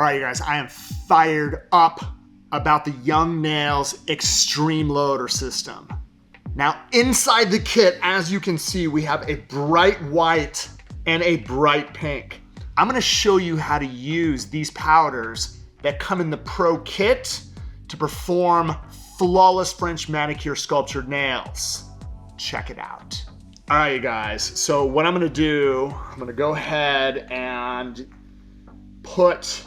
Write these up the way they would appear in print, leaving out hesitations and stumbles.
right, you guys, I am fired up about the Young Nails Extreme Loader system. Now, inside the kit, as you can see, we have a bright white and a bright pink. I'm gonna show you how to use these powders that come in the Pro Kit to perform flawless French manicure sculptured nails. Check it out. All right, you guys, so what I'm gonna do, I'm gonna go ahead and put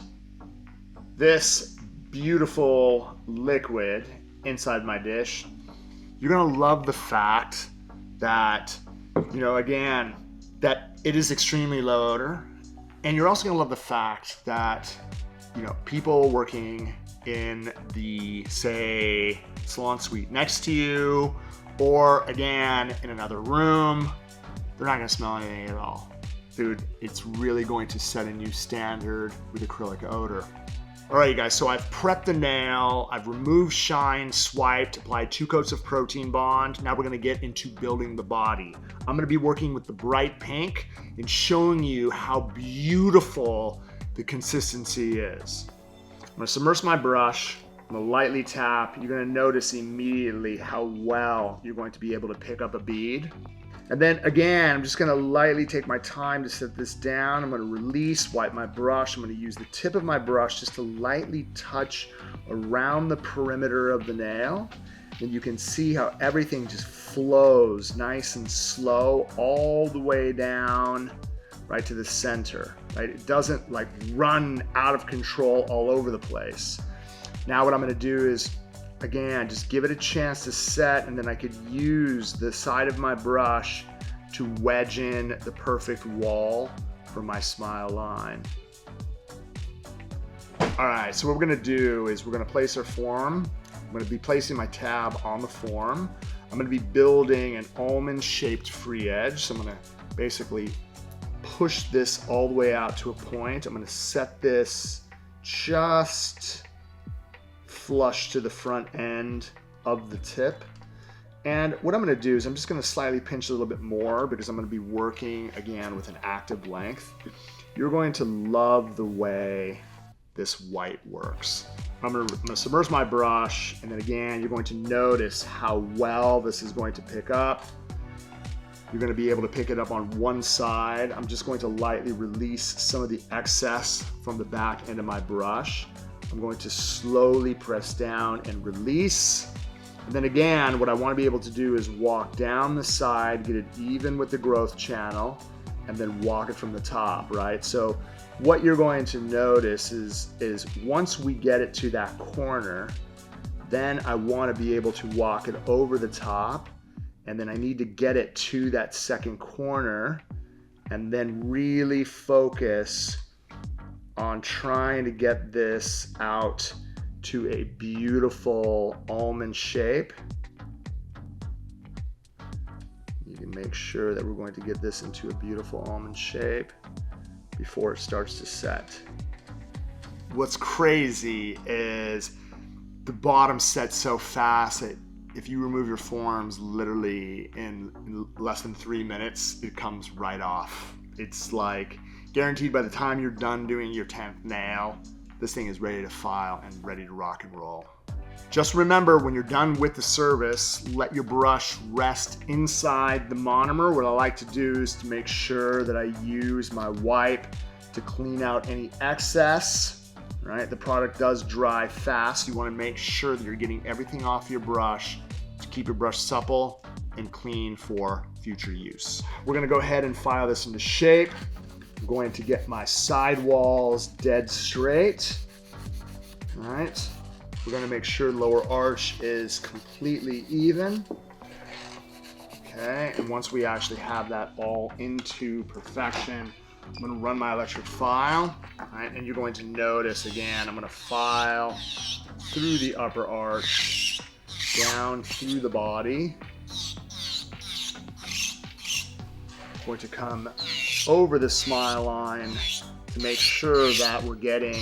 this beautiful liquid inside my dish. You're gonna love the fact that, again, that it is extremely low odor. And you're also gonna love the fact that, people working in the, say, salon suite next to you, or again, in another room, they're not gonna smell anything at all. Dude, it's really going to set a new standard with acrylic odor. All right, you guys, so I've prepped the nail, I've removed shine, swiped, applied 2 coats of protein bond. Now we're gonna get into building the body. I'm gonna be working with the bright pink and showing you how beautiful the consistency is. I'm gonna submerge my brush, I'm gonna lightly tap. You're gonna notice immediately how well you're going to be able to pick up a bead. And then again, I'm just gonna lightly take my time to set this down. I'm gonna release, wipe my brush. I'm gonna use the tip of my brush just to lightly touch around the perimeter of the nail. And you can see how everything just flows nice and slow all the way down right to the center, right? It doesn't like run out of control all over the place. Now what I'm gonna do is, again, just give it a chance to set, and then I could use the side of my brush to wedge in the perfect wall for my smile line. All right, so what we're gonna do is we're gonna place our form. I'm gonna be placing my tab on the form. I'm gonna be building an almond-shaped free edge. So I'm gonna basically push this all the way out to a point. I'm gonna set this just flush to the front end of the tip. And what I'm gonna do is I'm just gonna slightly pinch a little bit more because I'm gonna be working again with an active length. You're going to love the way this white works. I'm gonna submerge my brush, and then again, you're going to notice how well this is going to pick up. You're gonna be able to pick it up on one side. I'm just going to lightly release some of the excess from the back end of my brush. I'm going to slowly press down and release. And then again, what I want to be able to do is walk down the side, get it even with the growth channel, and then walk it from the top, right? So what you're going to notice is once we get it to that corner, then I want to be able to walk it over the top, and then I need to get it to that second corner, and then really focus on trying to get this out to a beautiful almond shape. You can make sure that we're going to get this into a beautiful almond shape before it starts to set. What's crazy is the bottom sets so fast that if you remove your forms literally in less than 3 minutes, it comes right off. It's like guaranteed by the time you're done doing your 10th nail, this thing is ready to file and ready to rock and roll. Just remember, when you're done with the service, let your brush rest inside the monomer. What I like to do is to make sure that I use my wipe to clean out any excess, right? The product does dry fast. You want to make sure that you're getting everything off your brush to keep your brush supple and clean for future use. We're going to go ahead and file this into shape. I'm going to get my side walls dead straight. All right. We're going to make sure lower arch is completely even. Okay, and once we actually have that all into perfection, I'm going to run my electric file. All right, and you're going to notice again, I'm going to file through the upper arch, down through the body. I'm going to come over the smile line to make sure that we're getting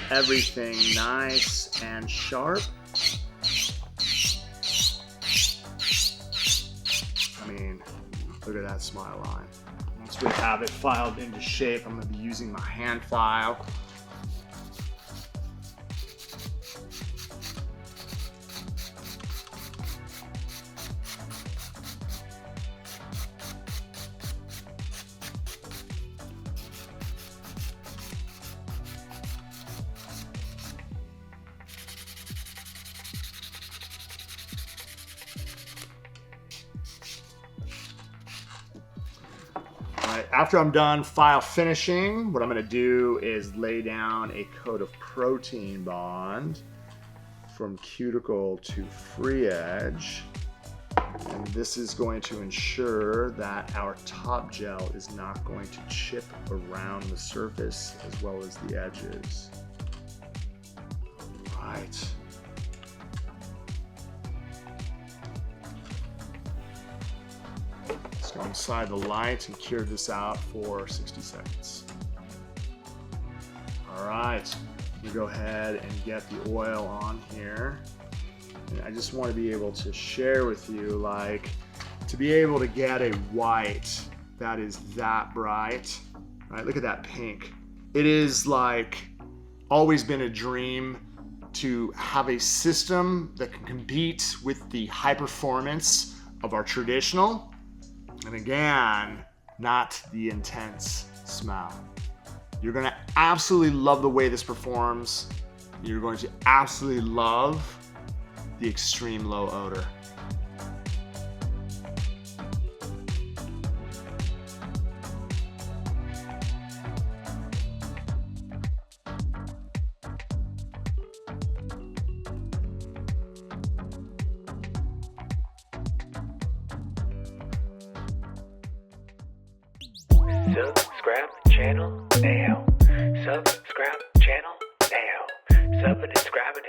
everything nice and sharp. I mean, look at that smile line. Once we have it filed into shape, I'm going to be using my hand file right, after I'm done file finishing, what I'm gonna do is lay down a coat of protein bond from cuticle to free edge. And this is going to ensure that our top gel is not going to chip around the surface as well as the edges. All right. Let's go inside the light and cure this out for 60 seconds. All right, you go ahead and get the oil on here. And I just want to be able to share with you, like, to be able to get a white that is that bright, right? Look at that pink. It is like always been a dream to have a system that can compete with the high performance of our traditional, and again, not the intense smell. You're gonna absolutely love the way this performs. You're going to absolutely love the extreme low odor. Subscribe the channel now. Subscribe the channel now. Sub and subscribe and